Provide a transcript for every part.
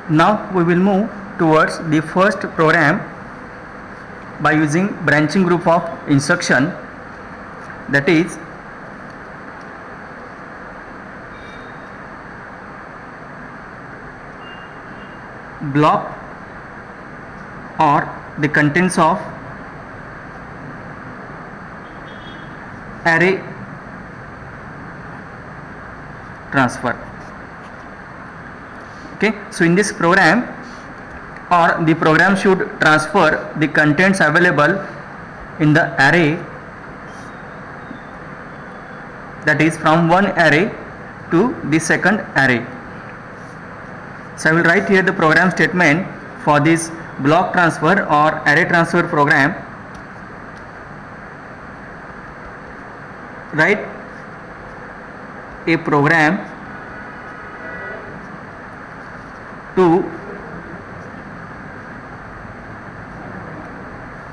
Now we will move towards the first program by using branching group of instruction, that is block or the contents of array transfer. Okay, so in this program, or the program should transfer the contents available in the array, that is from one array to the second array. So I will write here the program statement for this block transfer or array transfer program. Write a program to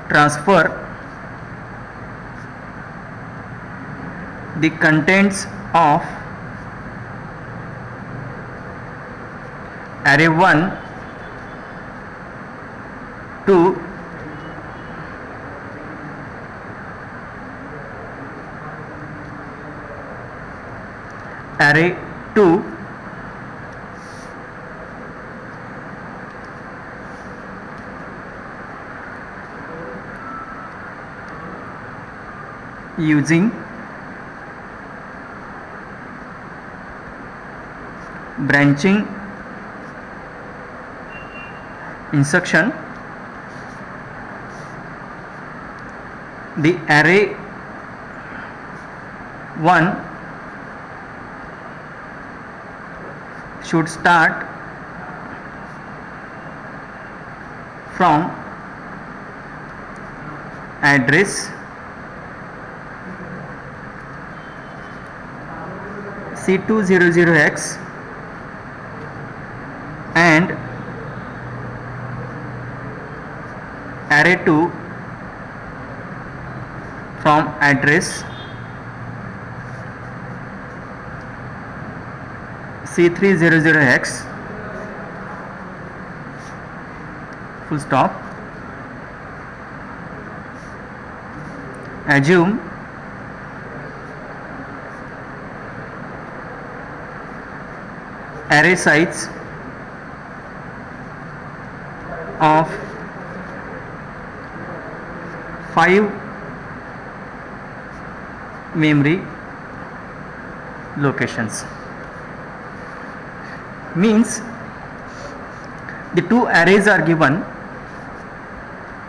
transfer the contents of array 1 to array 2 using branching instruction. The array 1 should start from address C200X and array 2 from address C300X, full stop. Assume array size of 5 memory locations. Means the two arrays are given.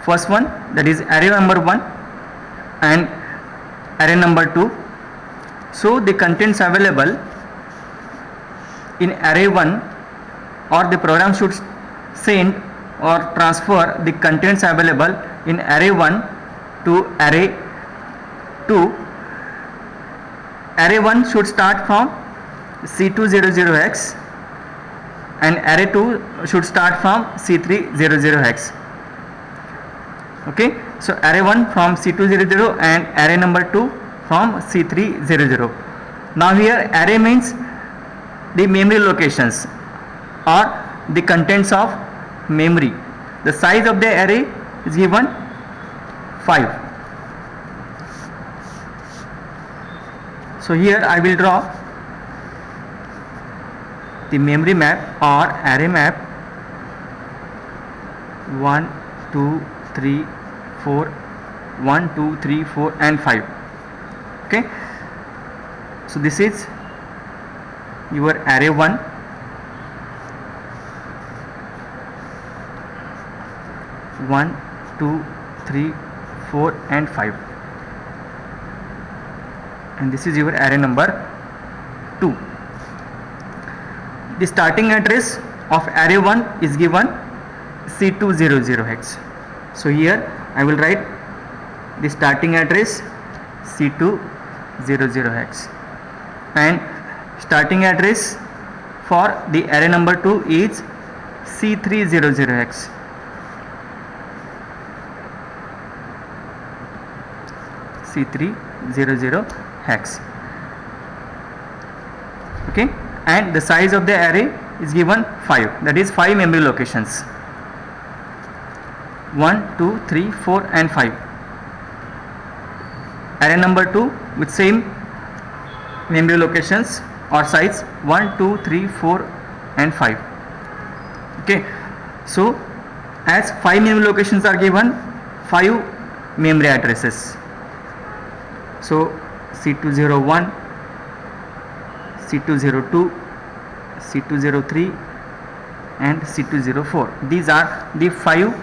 First one, that is array number 1 and array number 2. So the contents available in array 1, or the program should send or transfer the contents available in array 1 to array 2. Array 1 should start from C200X and array 2 should start from C300X. Okay, so array 1 from C200 and array number 2 from C300. Now here array means the memory locations or the contents of memory. The size of the array is given 5. So here I will draw the memory map or array map 1, 2, 3, 4, 1, 2, 3, 4 and 5. Okay, so this is your array 1, one, 2, 3, 4 and 5, and this is your array number 2. The starting address of array 1 is given C200X. So here I will write the starting address C200X, and starting address for the array number 2 is C300X. C300X. Okay, and the size of the array is given 5, that is 5 memory locations, 1, 2, 3, 4 and 5. Array number 2 with same memory locations or size 1, 2, 3, 4 and 5. Okay, so as 5 memory locations are given, 5 memory addresses. So C201, C202, C203 and C204. These are the 5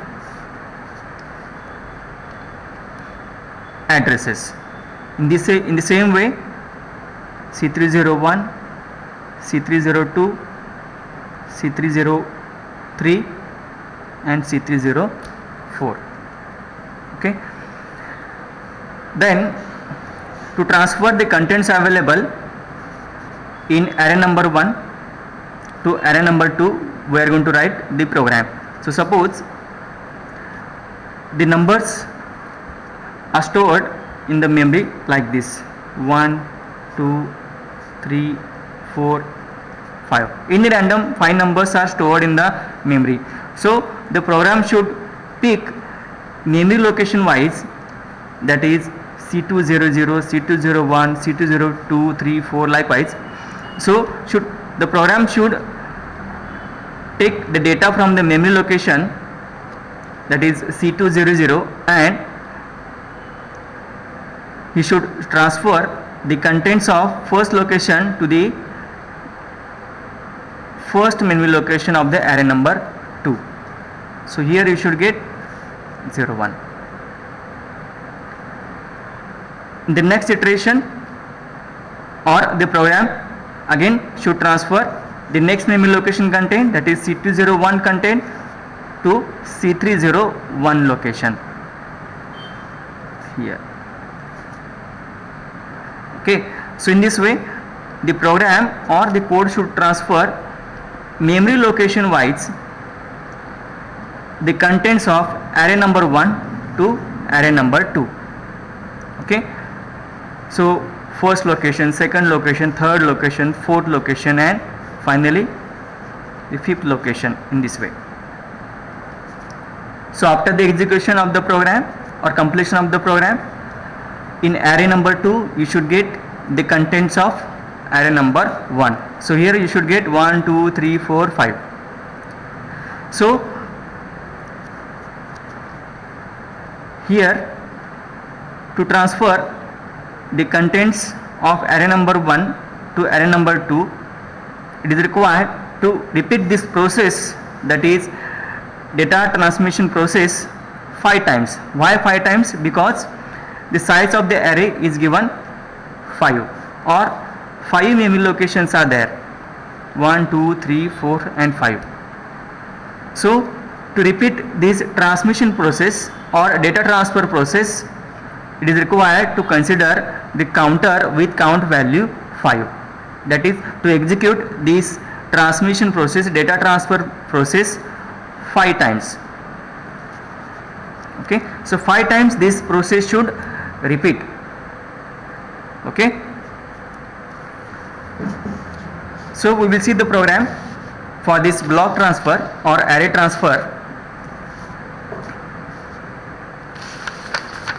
addresses. In the same way, C301, C302, C303 and C304. Okay. Then to transfer the contents available in array number 1 to array number 2, we are going to write the program. So suppose the numbers are stored in the memory like this: 1, 2, 3, 4, 5. In the random, 5 numbers are stored in the memory. So the program should pick memory location wise, that is C200, C201, C202, 3, 4 likewise. So the program should take the data from the memory location, that is C200, and he should transfer the contents of first location to the first memory location of the array number 2. So here you should get 01. In the next iteration, or the program again should transfer the next memory location content, that is C201 content, to C301 location here. Okay, so in this way the program or the code should transfer memory location wise the contents of array number 1 to array number 2. Okay, so first location, second location, third location, fourth location and finally the fifth location, in this way. So after the execution of the program or completion of the program, in array number 2 you should get the contents of array number 1. So here you should get 1, 2, 3, 4, 5. So here to transfer the contents of array number 1 to array number 2, it is required to repeat this process, that is data transmission process, 5 times. Why 5 times? Because the size of the array is given 5 or 5 memory locations are there, 1, 2, 3, 4 and 5. So to repeat this transmission process or data transfer process, it is required to consider the counter with count value 5. That is to execute this transmission process, data transfer process 5 times. Okay, so 5 times this process should repeat. Okay, so we will see the program for this block transfer or array transfer.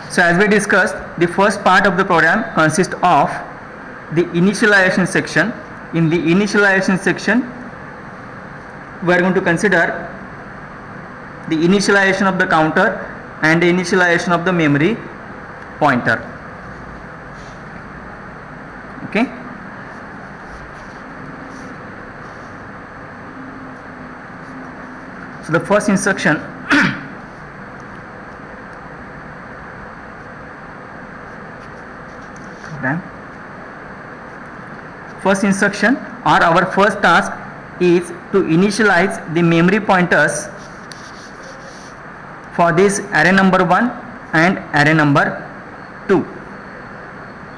So as we discussed, the first part of the program consists of the initialization section. In the initialization section, we are going to consider the initialization of the counter and the initialization of the memory pointer. Okay. So the first instruction first instruction or our first task is to initialize the memory pointers for this array number 1 and array number 2.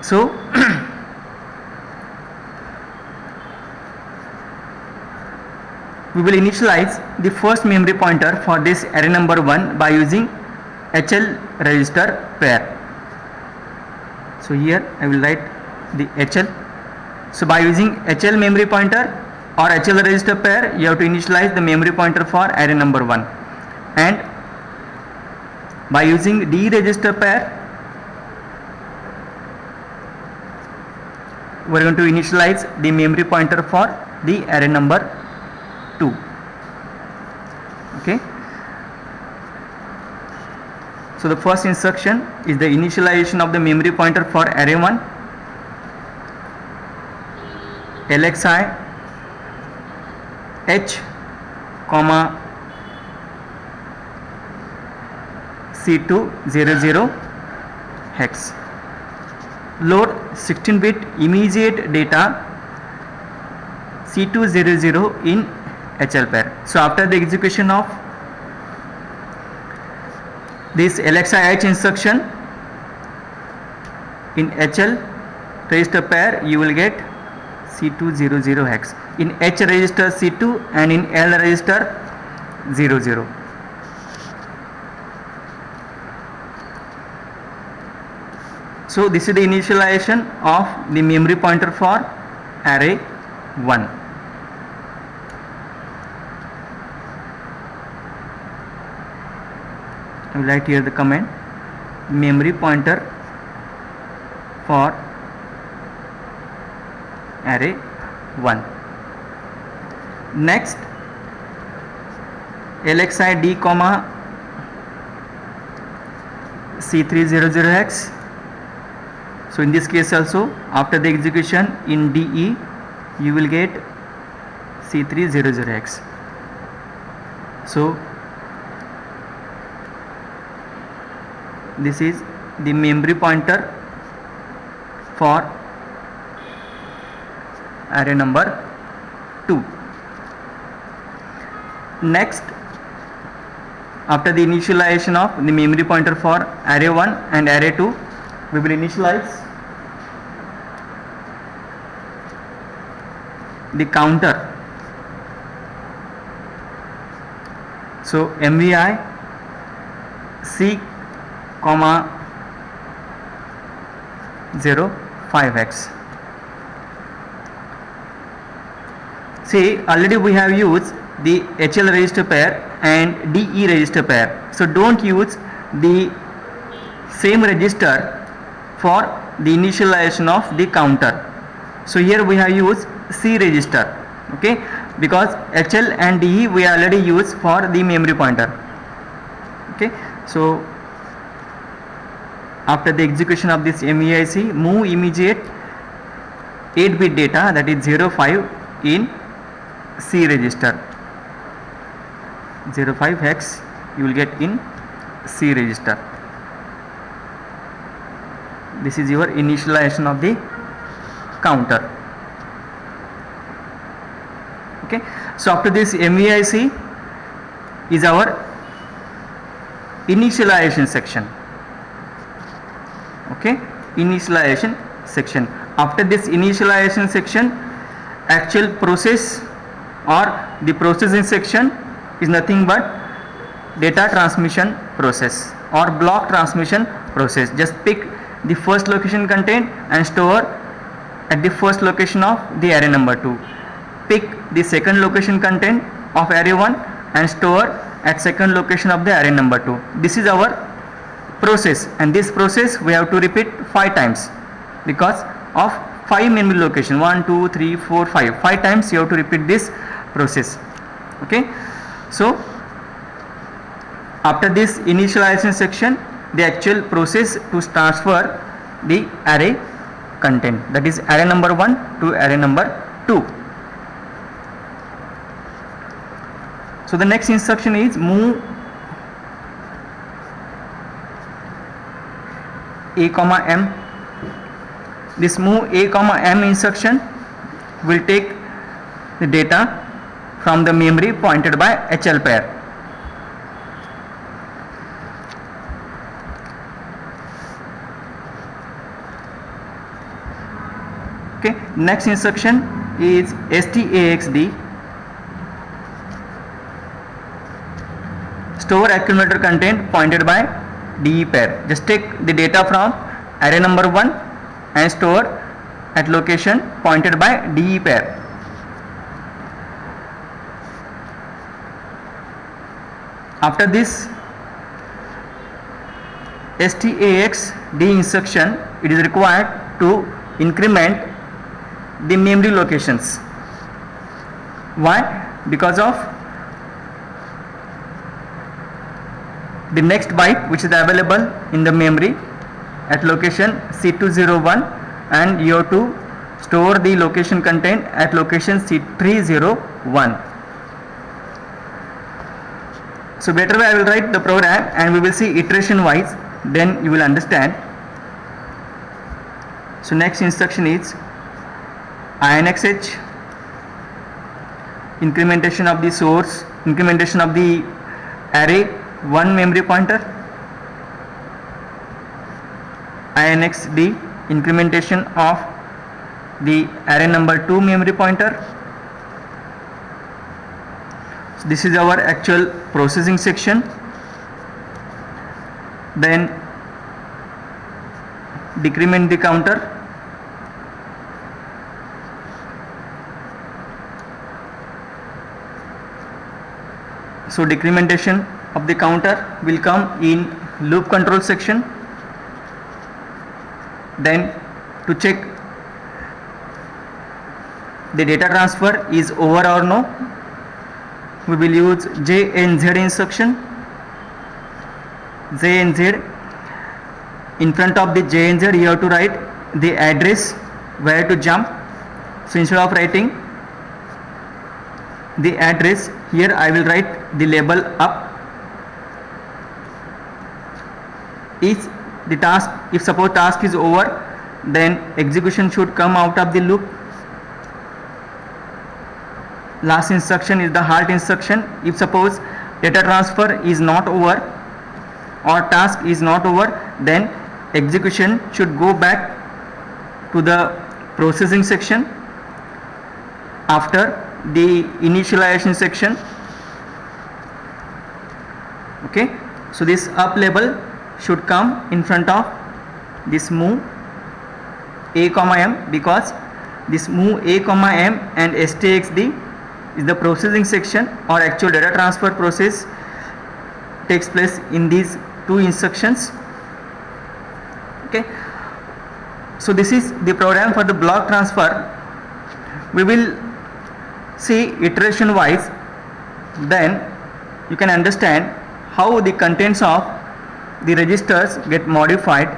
So we will initialize the first memory pointer for this array number 1 by using HL register pair. So here I will write the HL. So by using HL memory pointer, or HL register pair, you have to initialize the memory pointer for array number 1, and by using D register pair we are going to initialize the memory pointer for the array number 2. Okay, so the first instruction is the initialization of the memory pointer for array 1. LXI H comma C200 hex. Load 16-bit immediate data C200 in HL pair. So after the execution of this LXI H instruction in HL register pair, you will get C200 hex. In H register C2 and in L register 00. So this is the initialization of the memory pointer for array 1. I will write here the comment, memory pointer for array 1. Next, LXI D comma C300 hex. So in this case also, after the execution in DE, you will get C300 hex. So this is the memory pointer for array number 2. Next, after the initialization of the memory pointer for array 1 and array 2, we will initialize the counter. So MVI C comma 05x. See, already we have used the HL register pair and DE register pair. So don't use the same register for the initialization of the counter. So here we have used C register, okay, because HL and DE we already used for the memory pointer. Okay, so after the execution of this MEIC, move immediate 8-bit data, that is 05 in C register. 05 hex you will get in C register. This is your initialization of the counter. Okay, so after this MEIC is our initialization section. Okay, initialization section. After this initialization section, actual process or the processing section is nothing but data transmission process or block transmission process. Just pick the first location content and store at the first location of the array number 2. Pick the second location content of array 1 and store at second location of the array number 2. This is our process, and this process we have to repeat 5 times because of 5 memory location, 1 2 3 4 5 times you have to repeat this process. Okay, so after this initialization section, the actual process to transfer the array content, that is array number 1 to array number 2. So the next instruction is move A comma M. This move A comma M instruction will take the data from the memory pointed by HL pair. Okay, next instruction is STAXD. Store accumulator content pointed by DE pair. Just take the data from array number 1 and store at location pointed by DE pair. After this STAX D instruction, it is required to increment the memory locations. Why? Because of the next byte which is available in the memory at location C201, and you have to store the location content at location C301. So better way I will write the program and we will see iteration wise, then you will understand. So next instruction is INXH, incrementation of the source, incrementation of the array 1 memory pointer. INXD, incrementation of the array number 2 memory pointer. So this is our actual processing section. Then decrement the counter. So decrementation of the counter will come in loop control section. Then to check the data transfer is over or no, we will use JNZ instruction. JNZ, in front of the JNZ you have to write the address where to jump. So instead of writing the address, here I will write the label up. If the task, if suppose task is over, then execution should come out of the loop. Last instruction is the halt instruction. If suppose data transfer is not over or task is not over, then execution should go back to the processing section after the initialization section. Okay, so this up label should come in front of this move a comma m, because this move a comma m and stxd is the processing section, or actual data transfer process takes place in these two instructions. Okay, so this is the program for the block transfer. We will see iteration wise, then you can understand how the contents of the registers get modified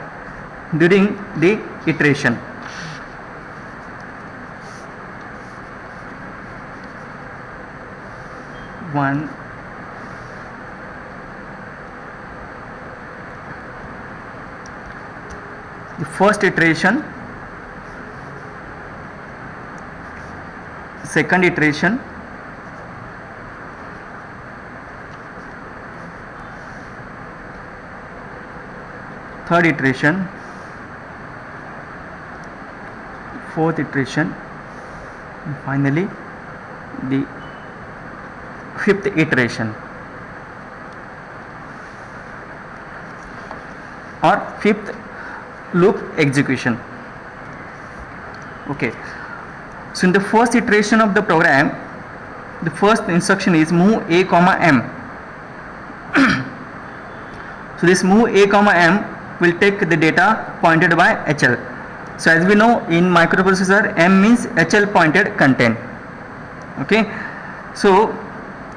during the iteration. One, the first iteration, second iteration, third iteration, fourth iteration, and finally the fifth iteration or fifth loop execution. Okay, so in the first iteration of the program, the first instruction is move a comma m. So this move a comma m will take the data pointed by HL. So as we know, in microprocessor, m means HL pointed content. Okay, so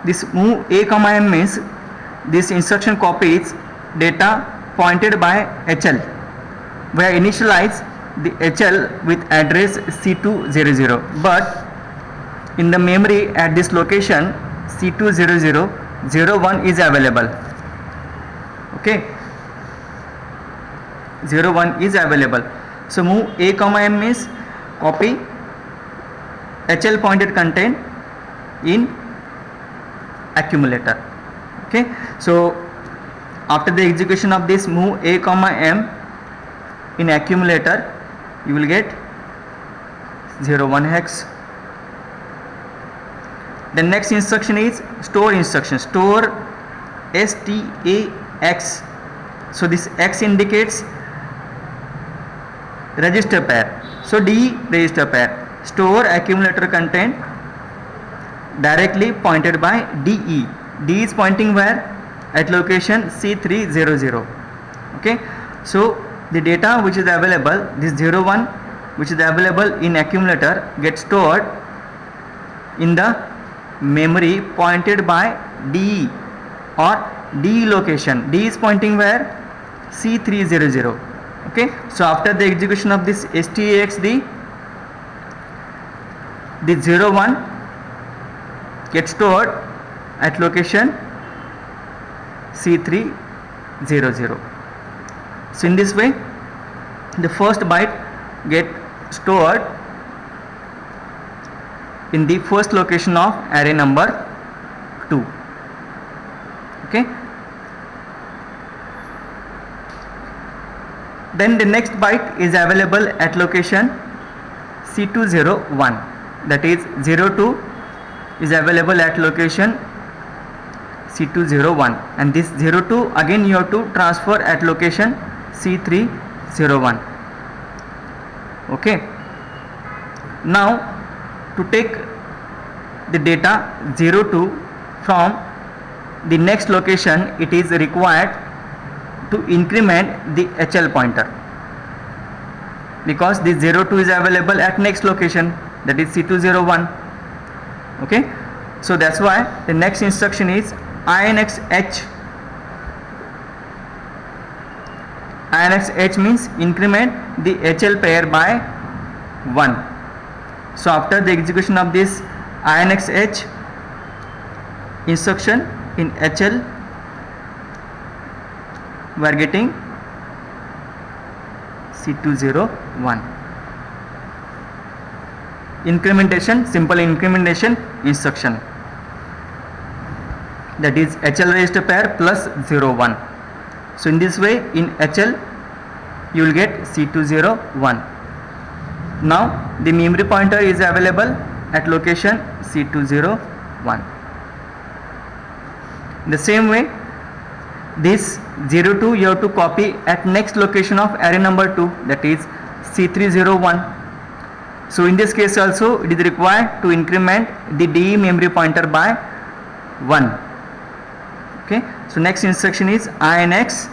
this move a comma m means this instruction copies data pointed by HL, where initialize the HL with address C200, but in the memory at this location C20001 is available. Okay, 01 is available. So move a comma m means copy HL pointed content in accumulator. Okay, so after the execution of this move a comma m in accumulator, you will get 01 hex. The next instruction is store instruction. Store STAX. So this X indicates register pair. So D register pair. Store accumulator content directly pointed by DE. D is pointing where? at location C300. Okay, so the data which is available, this 01 which is available in accumulator gets stored in the memory pointed by D or D location. D is pointing where? C300. Okay, so after the execution of this STAXD, the 01 gets stored at location C300. So in this way the first byte get stored in the first location of array number 2. Okay, then the next byte is available at location C201, that is 02 is available at location C201, and this 02 again you have to transfer at location C301. Okay, now to take the data 02 from the next location, it is required to increment the HL pointer, because this 02 is available at next location, that is C201. Okay, so that's why the next instruction is INXH. INXH means increment the HL pair by 1. So after the execution of this INXH instruction in HL, we are getting C201. Incrementation, simple incrementation instruction, that is HL register pair plus 01. So in this way in HL you will get C201. Now the memory pointer is available at location C201. The same way this 02 you have to copy at next location of array number 2, that is C301. So in this case also it is required to increment the DE memory pointer by 1. Okay, so next instruction is INXD.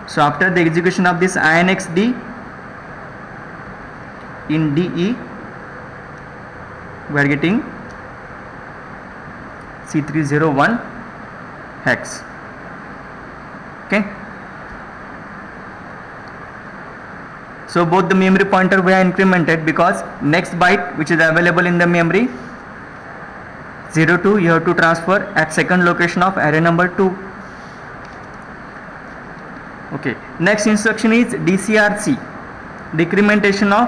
So after the execution of this INXD in DE, we are getting C301 hex. Okay, so both the memory pointer were incremented, because next byte which is available in the memory 02 you have to transfer at second location of array number 2. Okay, next instruction is DCRC, decrementation of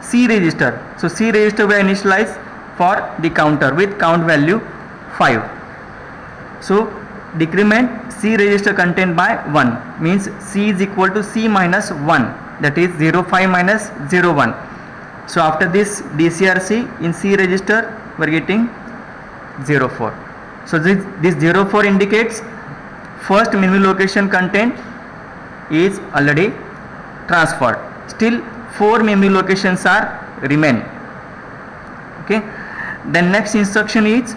C register. So C register were initialized for the counter with count value 5. So decrement C register content by 1 means C is equal to C minus 1, that is 05 minus 01. So after this DCRC in C register we are getting 04. So this 04 indicates first memory location content is already transferred. Still 4 memory locations are remain. Okay, then next instruction is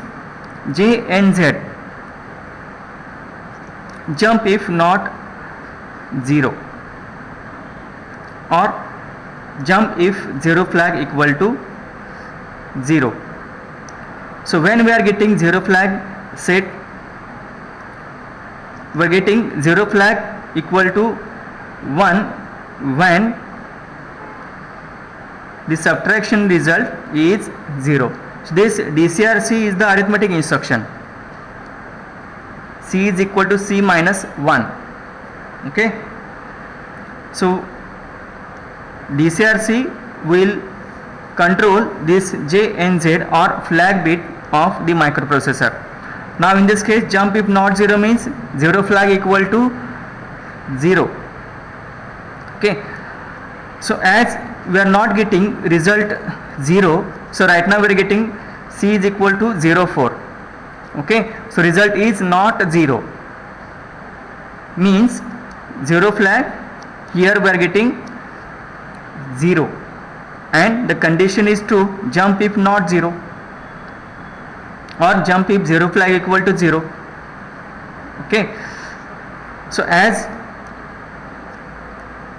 JNZ, jump if not 0, or jump if 0 flag equal to 0. So when we are getting 0 flag set, we are getting 0 flag equal to 1 when the subtraction result is 0. So this DCRC is the arithmetic instruction. C is equal to C minus 1. Okay, so DCRC will control this JNZ or flag bit of the microprocessor. Now in this case jump if not 0 means 0 flag equal to 0. Okay, so as we are not getting result 0, so right now we are getting C is equal to 04. Okay, so result is not 0 means 0 flag, here we are getting 0, and the condition is to jump if not 0 or jump if 0 flag equal to 0. Okay, so as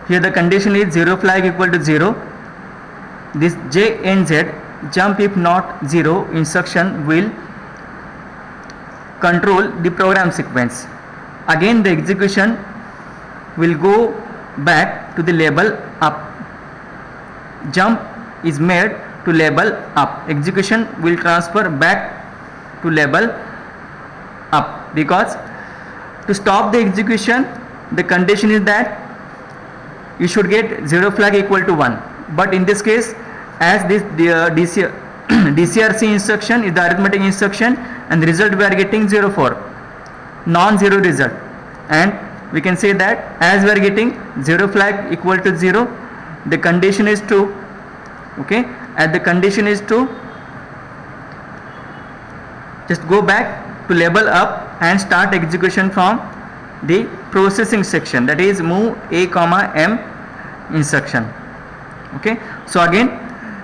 here the condition is 0 flag equal to 0, this JNZ jump if not 0 instruction will control the program sequence. Again the execution will go back to the label up. Jump is made to label up. Execution will transfer back to label up, because to stop the execution the condition is that you should get 0 flag equal to 1, but in this case as this DCRC instruction is the arithmetic instruction and the result we are getting 04, non-zero result, and we can say that as we are getting 0 flag equal to 0, the condition is true. Okay, as the condition is true, just go back to label up and start execution from the processing section, that is move A comma M instruction. Okay, so again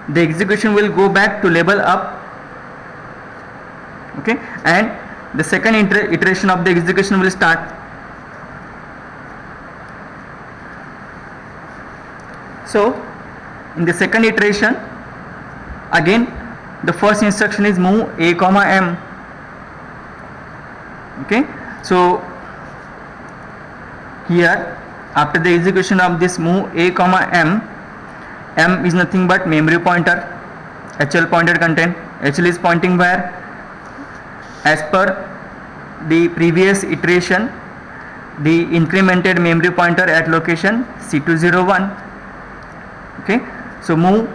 the execution will go back to label up. Okay, and the second iteration of the execution will start. So in the second iteration again the first instruction is move A comma M. Okay, so here after the execution of this move A comma M, M is nothing but memory pointer, HL pointed content. HL is pointing where? As per the previous iteration, the incremented memory pointer at location C201. Okay, so move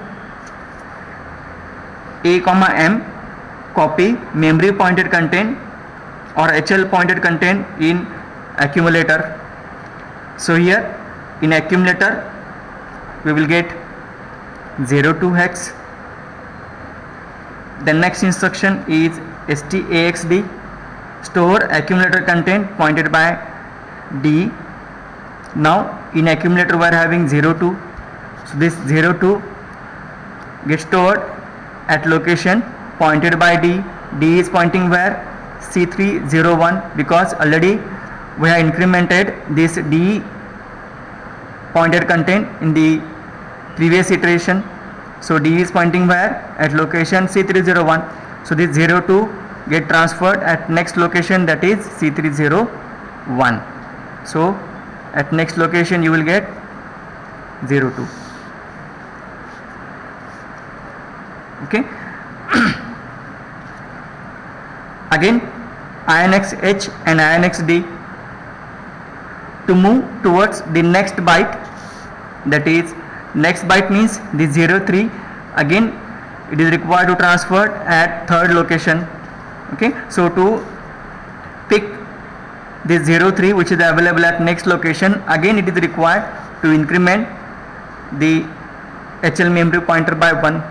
A comma M, copy memory pointed content or HL pointed content in accumulator. So here in accumulator we will get 02 hex. The next instruction is STAXD, store accumulator content pointed by D. Now in accumulator we are having 02, so this 02 gets stored at location pointed by D. D is pointing where? C301, because already we have incremented this D pointed content in the previous iteration. So D is pointing where? At location C301. So this 02 get transferred at next location, that is C301. So at next location you will get 02. Okay. Again INX H and INX D to move towards the next byte, that is next byte means the 03, again it is required to transfer at third location. Okay, so to pick this 03 which is available at next location, again it is required to increment the HL memory pointer by 1,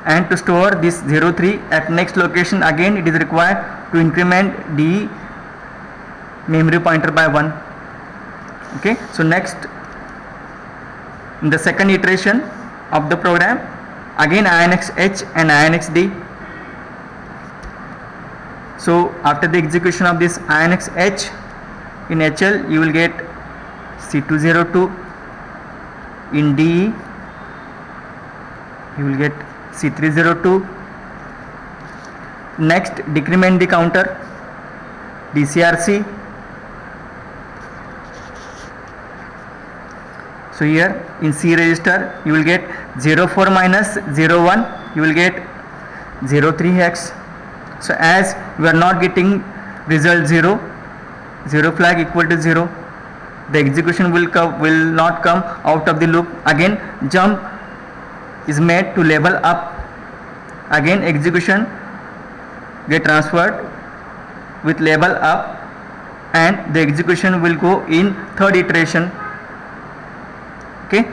and to store this 03 at next location, again it is required to increment the memory pointer by 1. Okay, so next in the second iteration of the program, again INX H and INX D. So after the execution of this INX H, in HL you will get C202, in D you will get C302. Next decrement the counter DCRC. So here in C register you will get 04 minus 01, you will get 03 hex. So as we are not getting result 0, 0 flag equal to 0, the execution will not come out of the loop. Again jump is made to label up. Again execution get transferred with label up, and the execution will go in third iteration. Okay.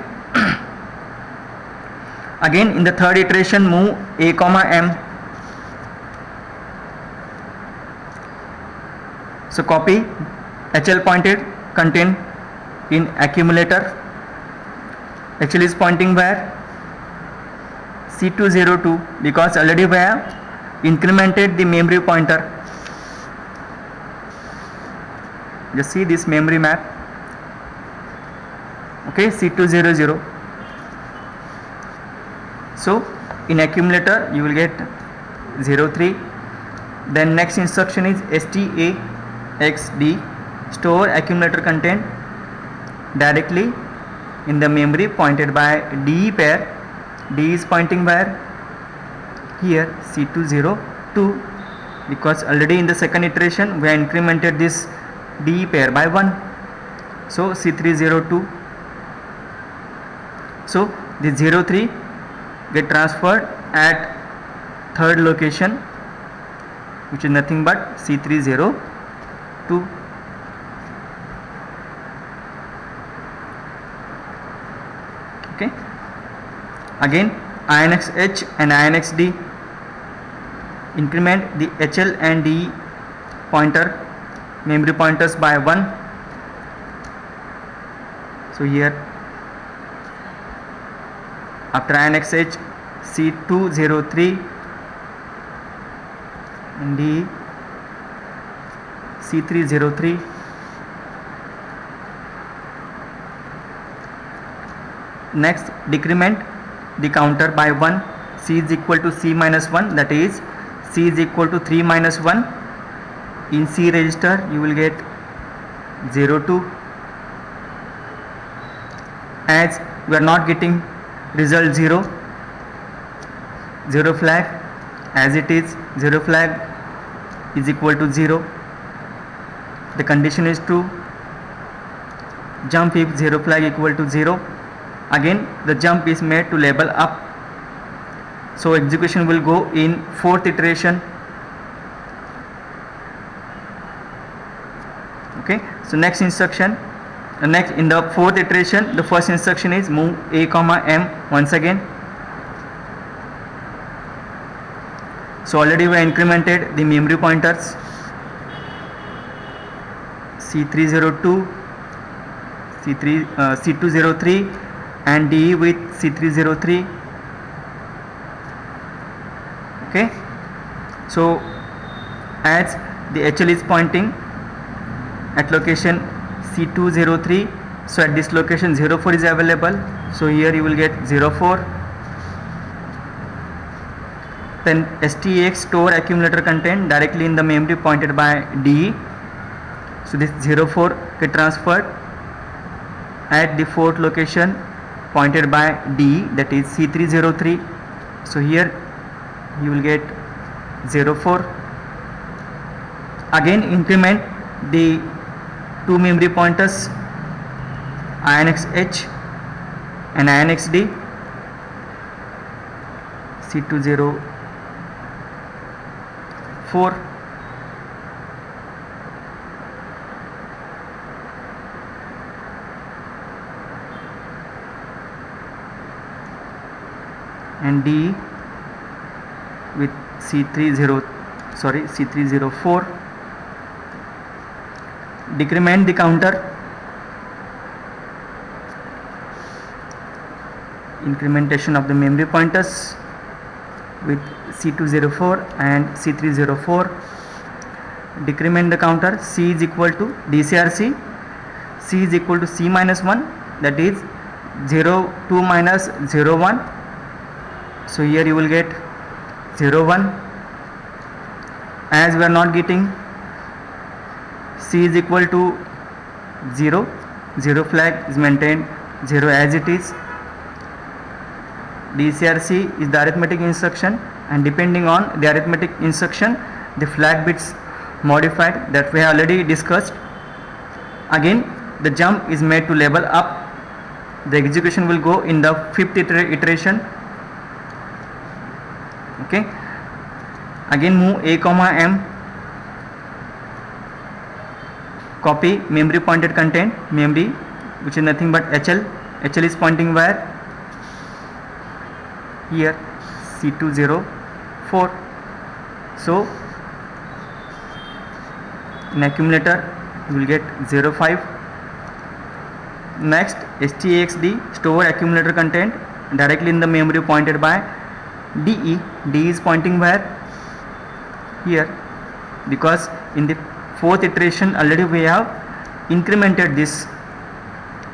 Again in the third iteration move A comma M. So copy HL pointed content in accumulator. HL is pointing where? C202, because already we have incremented the memory pointer. just see this memory map. Okay, C200. So in accumulator you will get 03. Then next instruction is STAXD, store accumulator content directly in the memory pointed by DE pair. D is pointing where? Here, C202, because already in the second iteration we have incremented this DE pair by 1. So C302. So the 03 get transferred at third location, which is nothing but C302. Okay. Again, INXH and INXD, increment the HL and D pointer memory pointers by 1. So here after INXH, C203 and D C303. Next, decrement the counter by 1. C is equal to C minus 1, that is C is equal to 3 minus 1. In C register you will get 02. As we are not getting result 0 flag, as it is 0 flag is equal to 0. The condition is true. Jump if 0 flag equal to 0. Again the jump is made to label up. So execution will go in fourth iteration. Okay. So next instruction, next in the fourth iteration, the first instruction is move A comma M once again. So already we incremented the memory pointers C302, C203 and DE with C303. Okay. So as the HL is pointing at location C203, so at this location 04 is available, so here you will get 04. Then STAX, store accumulator content directly in the memory pointed by DE. So this 04 get transferred at the fourth location pointed by DE, that is C303. So here you will get 04. Again increment the two memory pointers INXH and INXD, C204. And D with C304. Decrement the counter, incrementation of the memory pointers with C204 and C304. Decrement the counter, C is equal to DCRC, C is equal to C minus 1, that is 02 minus 01. So here you will get 01. As we are not getting C is equal to 0, 0 flag is maintained 0 as it is. DCRC is the arithmetic instruction, and depending on the arithmetic instruction the flag bits modified, that we have already discussed. Again the jump is made to label up. The execution will go in the fifth iteration. Okay. Again move A comma M, copy memory pointed content, memory which is nothing but HL. HL is pointing where? Here, C204. So in accumulator you will get 05. Next STAXD, store accumulator content directly in the memory pointed by DE. D is pointing where? Here, because in the fourth iteration already we have incremented this.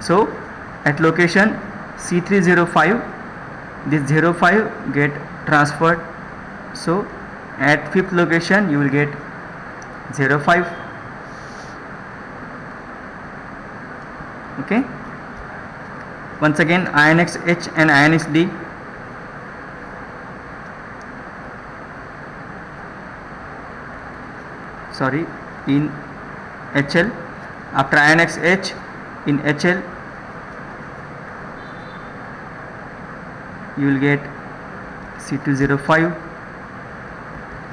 So at location C305, this 05 get transferred. So at fifth location you will get 05. Okay. Once again, INX H and INX D. Sorry, in HL. After INX H, in HL, you will get C205.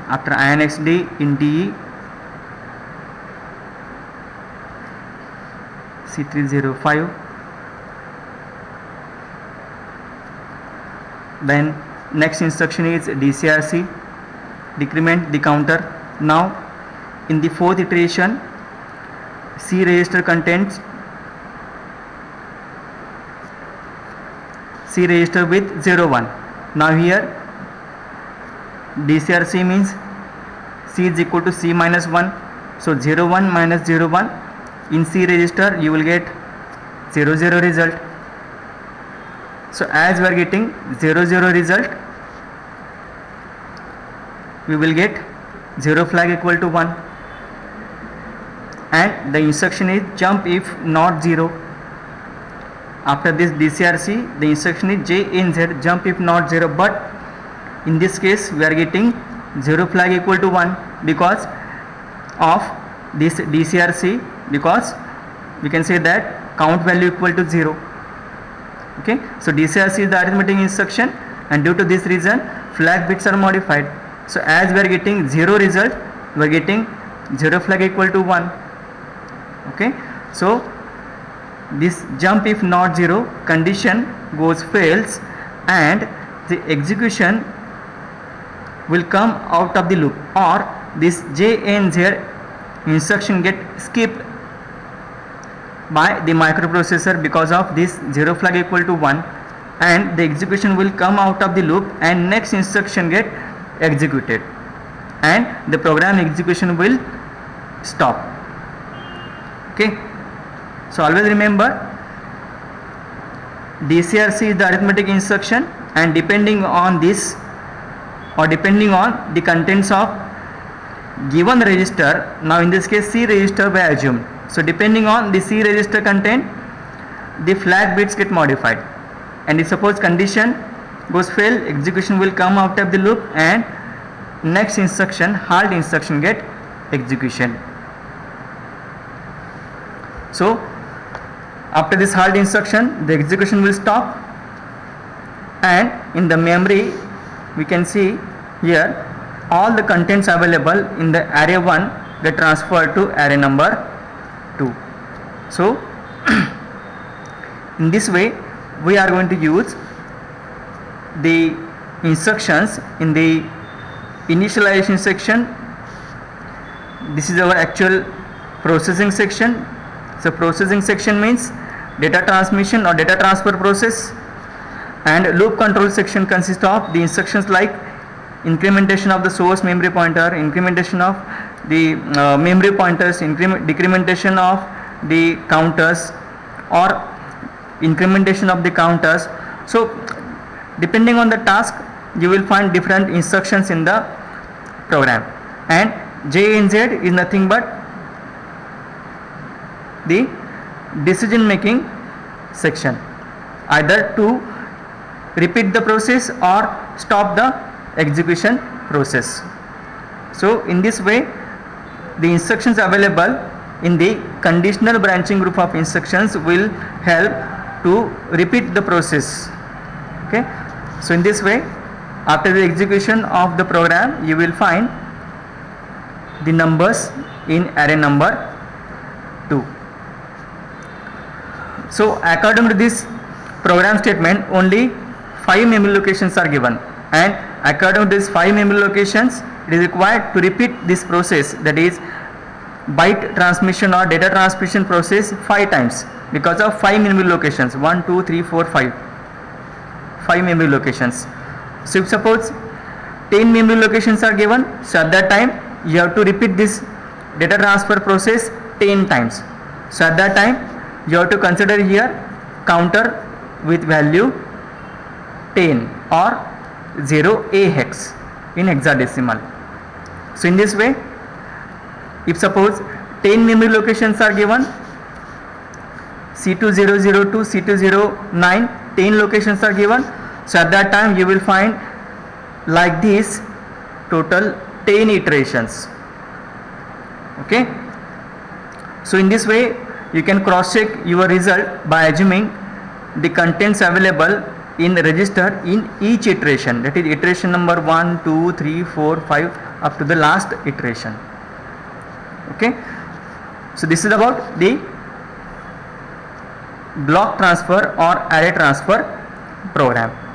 After INX D, in DE, C305. Then next instruction is DCRC, decrement the counter. Now in the fourth iteration, C register contains C register with 01. Now here DCRC means C is equal to C minus 1. So 01 minus 01, in C register you will get 00 result. So as we are getting 00 result, we will get 0 flag equal to 1, and the instruction is jump if not 0. After this DCRC, the instruction is JNZ, jump if not 0, but in this case we are getting 0 flag equal to 1 because of this DCRC, because we can say that count value equal to 0. Okay, so DCRC is the arithmetic instruction, and due to this reason flag bits are modified. So as we are getting 0 result, we are getting 0 flag equal to 1. Okay, so this jump if not 0 condition goes fails, and the execution will come out of the loop, or this JNZ instruction get skipped by the microprocessor because of this 0 flag equal to 1, and the execution will come out of the loop and next instruction get executed and the program execution will stop. Okay, so always remember DCRC is the arithmetic instruction, and depending on this or depending on the contents of given register, now in this case C register we assume, so depending on the C register content the flag bits get modified, and if suppose condition goes fail, execution will come out of the loop and next instruction, halt instruction, get execution. So after this halt instruction the execution will stop, and in the memory we can see here all the contents available in the array 1 get transferred to array number 2. So in this way we are going to use the instructions in the initialization section. This is our actual processing section. So processing section means data transmission or data transfer process, and loop control section consists of the instructions like incrementation of the source memory pointer, incrementation of the memory pointers, decrementation of the counters or incrementation of the counters. So depending on the task you will find different instructions in the program, and JNZ is nothing but the decision making section, either to repeat the process or stop the execution process. So in this way the instructions available in the conditional branching group of instructions will help to repeat the process. Okay, so in this way after the execution of the program you will find the numbers in array number 2. So according to this program statement only 5 memory locations are given, and according to these 5 memory locations it is required to repeat this process, that is byte transmission or data transmission process 5 times because of 5 memory locations, 1 2 3 4 5 memory locations. So if suppose 10 memory locations are given, so at that time you have to repeat this data transfer process 10 times. So at that time you have to consider here counter with value 10 or 0A hex in hexadecimal. So in this way, if suppose 10 memory locations are given, C2002, C209, 10 locations are given. So at that time you will find like this total 10 iterations. Okay. So in this way you can cross check your result by assuming the contents available in register in each iteration, that is iteration number 1, 2, 3, 4, 5 up to the last iteration. Okay. So this is about the block transfer or array transfer program.